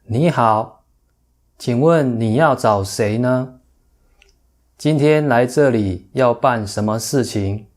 你好，请问你要找谁呢？今天来这里要办什么事情？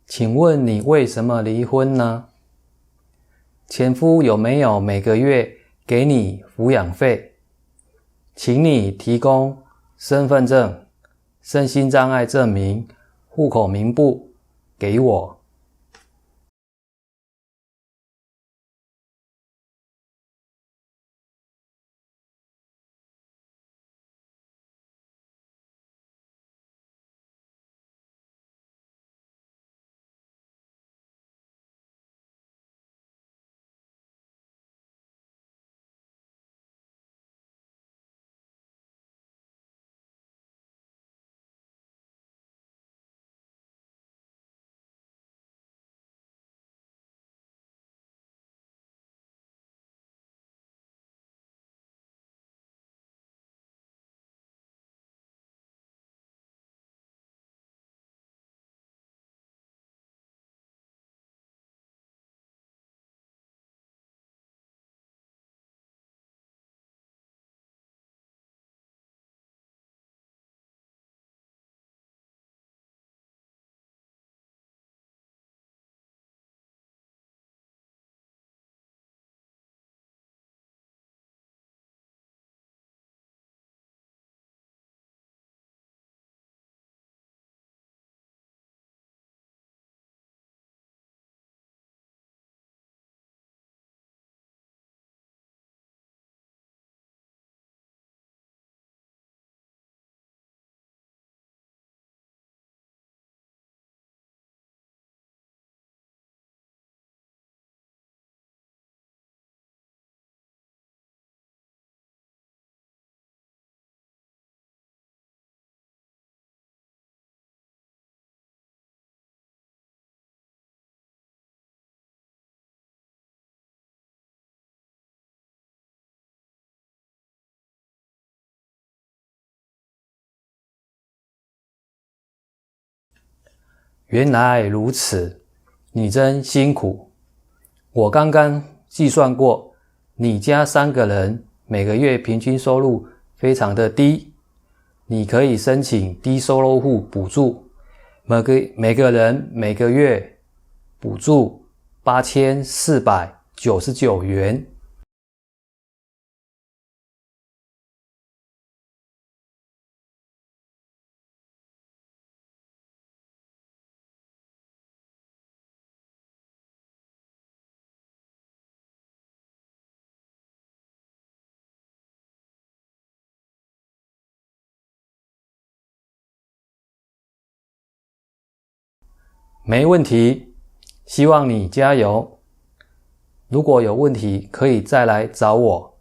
请问你为什么离婚呢？前夫有没有每个月给你抚养费？请你提供身份证、身心障碍证明、户口名簿给我。原来如此，你真辛苦。我刚刚计算过，你家3个人每个月平均收入非常的低，你可以申请低收入户补助，每个人每个月补助8499元。没问题，希望你加油。如果有问题，可以再来找我。